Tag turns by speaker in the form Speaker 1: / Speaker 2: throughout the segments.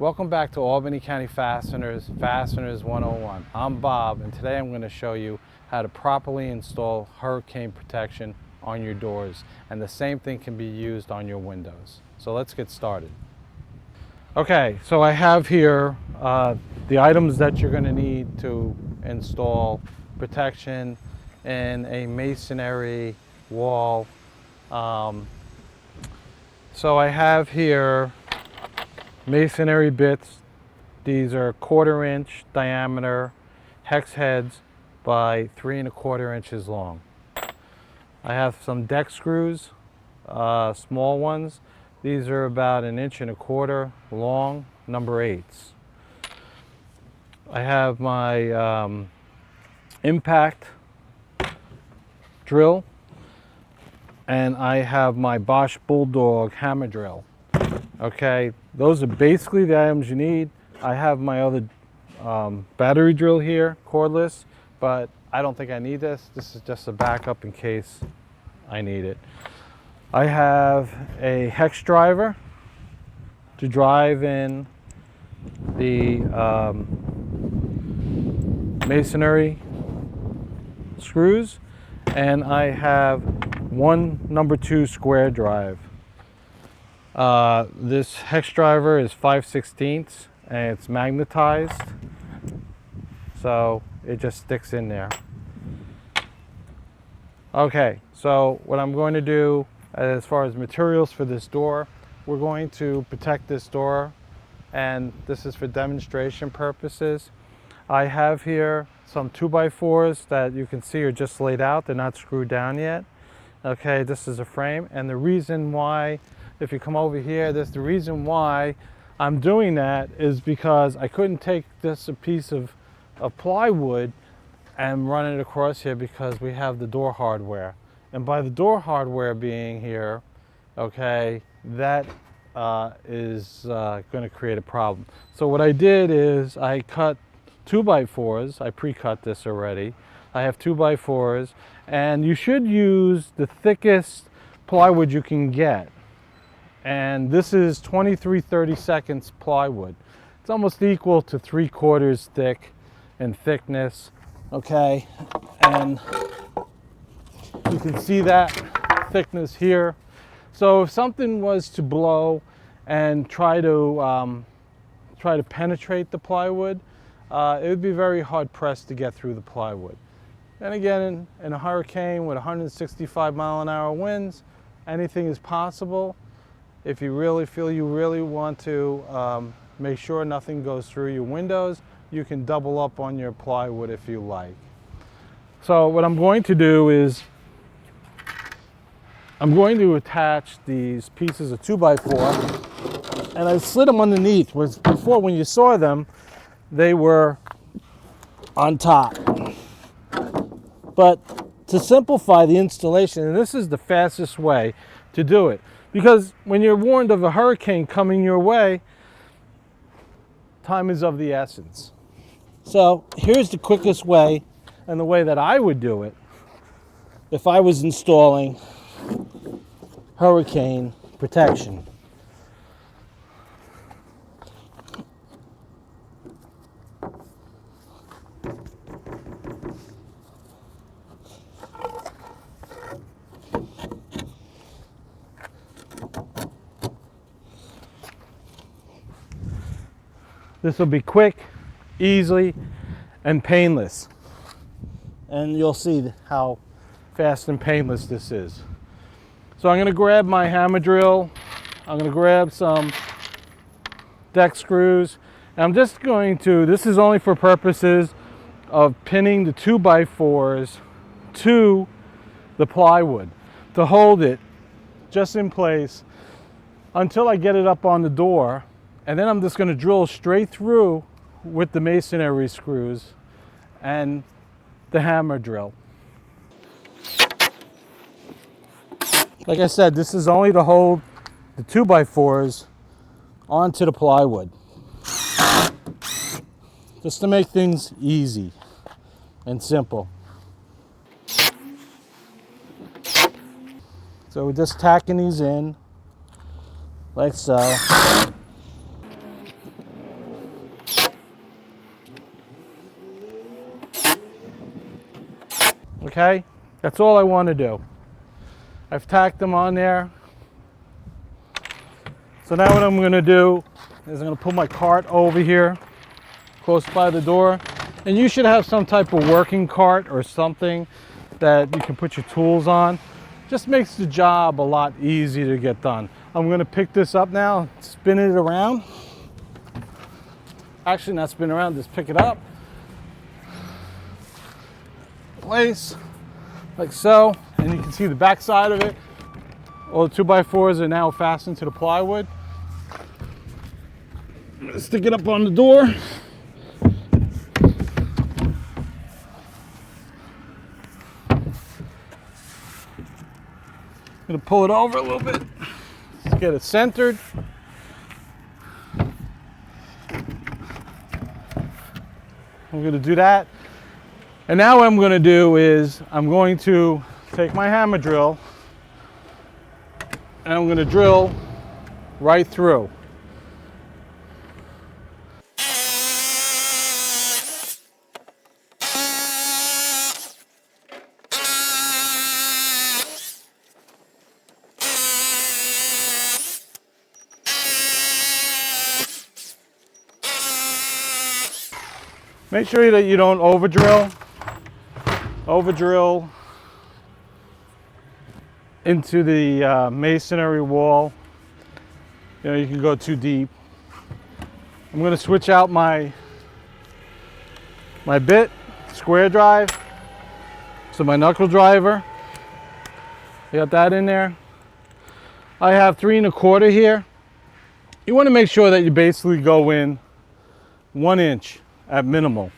Speaker 1: Welcome back to Albany County Fasteners, Fasteners 101. I'm Bob, and today I'm going to show you how to properly install hurricane protection on your doors, and the same thing can be used on your windows. So let's get started. Okay, so I have here the items that you're going to need to install protection in a masonry wall. So I have here masonry bits. These are 1/4 inch diameter hex heads by 3 1/4 inches long. I have some deck screws, small ones. These are about 1 1/4 inch long, number 8s. I have my impact drill, and I have my Bosch Bulldog hammer drill. Okay, those are basically the items you need. I have my other battery drill here, cordless, but I don't think I need this. This is just a backup in case I need it. I have a hex driver to drive in the masonry screws, and I have one number 2 square drive. This hex driver is 5/16 and it's magnetized, so it just sticks in there. Okay, so what I'm going to do as far as materials for this door, we're going to protect this door, and this is for demonstration purposes. I have here some 2x4s that you can see are just laid out. They're not screwed down yet. Okay, this is a frame, and the reason why, if you come over here, the reason why I'm doing that is because I couldn't take this a piece of plywood and run it across here because we have the door hardware. And by the door hardware being here, okay, that is going to create a problem. So what I did is I cut 2x4s. I pre-cut this already. I have 2x4s, and you should use the thickest plywood you can get. And this is 23/32 plywood. It's almost equal to 3/4 thick in thickness. Okay, and you can see that thickness here. So if something was to blow and try to penetrate the plywood, it would be very hard pressed to get through the plywood. And again, in a hurricane with 165-mile-an-hour winds, anything is possible. If you really feel you really want to make sure nothing goes through your windows, you can double up on your plywood if you like. So what I'm going to do is I'm going to attach these pieces of 2x4, and I slid them underneath. Before, when you saw them, they were on top. But to simplify the installation, and this is the fastest way to do it, because when you're warned of a hurricane coming your way, time is of the essence. So here's the quickest way, and the way that I would do it if I was installing hurricane protection. This will be quick, easy, and painless. And you'll see how fast and painless this is. So I'm going to grab my hammer drill. I'm going to grab some deck screws. And I'm just going to, this is only for purposes of pinning the 2x4s to the plywood to hold it just in place until I get it up on the door. And then I'm just going to drill straight through with the masonry screws and the hammer drill. Like I said, this is only to hold the 2x4s onto the plywood, just to make things easy and simple. So we're just tacking these in like so. Okay, that's all I want to do. I've tacked them on there. So now what I'm going to do is I'm going to put my cart over here close by the door, and you should have some type of working cart or something that you can put your tools on. Just makes the job a lot easier to get done. I'm going to pick this up now, spin it around. Actually, not spin around, just pick it up. Place like so, and you can see the back side of it. All the 2x4s are now fastened to the plywood. I'm going to stick it up on the door. I'm going to pull it over a little bit. Let's get it centered. I'm going to do that. And now what I'm going to do is I'm going to take my hammer drill and I'm going to drill right through. Make sure that you don't overdrill into the masonry wall. You know, you can go too deep. I'm going to switch out my bit, square drive. So my knuckle driver, I got that in there. I have 3 1/4 here. You want to make sure that you basically go in 1 inch at minimal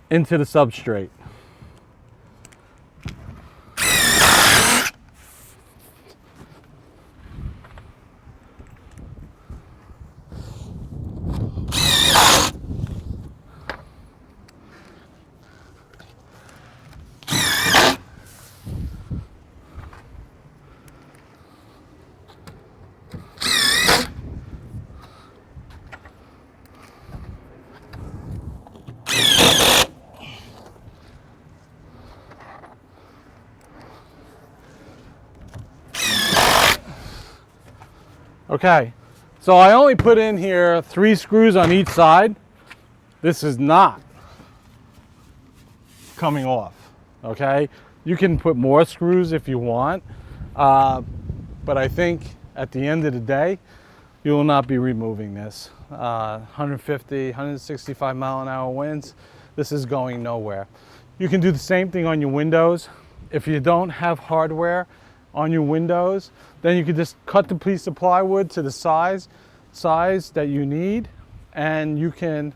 Speaker 1: into the substrate. Okay, so I only put in here 3 screws on each side. This is not coming off, okay? You can put more screws if you want, but I think at the end of the day, you will not be removing this. 150, 165 mile an hour winds, this is going nowhere. You can do the same thing on your windows. If you don't have hardware on your windows, then you can just cut the piece of plywood to the size that you need, and you can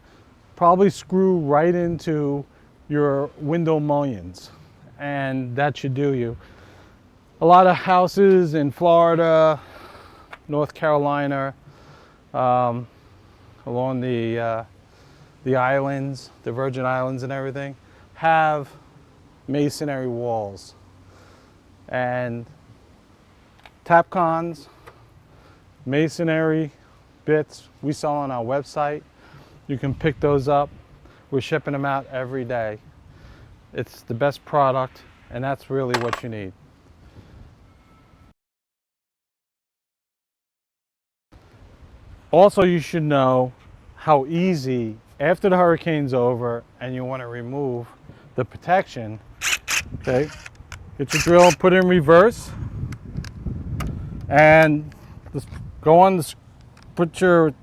Speaker 1: probably screw right into your window mullions, and that should do you. A lot of houses in Florida, North Carolina, along the islands, the Virgin Islands and everything, have masonry walls. And Tapcons, masonry bits, we sell on our website. You can pick those up. We're shipping them out every day. It's the best product, and that's really what you need. Also, you should know how easy, after the hurricane's over and you want to remove the protection, okay, get your drill, put it in reverse, and just go on the, put your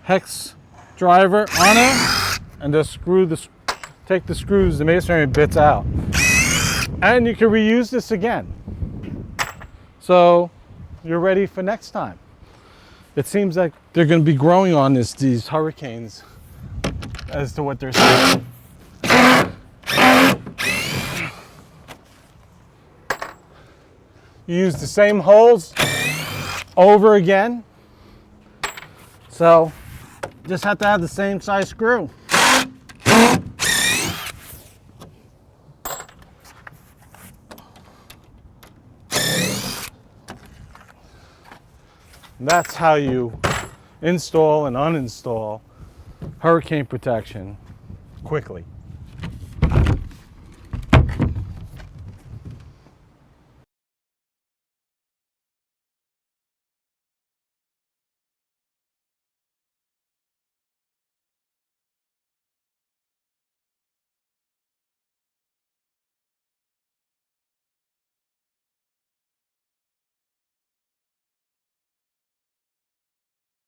Speaker 1: hex driver on it, and just take the screws, the masonry bits out. And you can reuse this again. So you're ready for next time. It seems like they're going to be growing on these hurricanes as to what they're saying. You use the same holes over again. So just have to have the same size screw. That's how you install and uninstall hurricane protection quickly.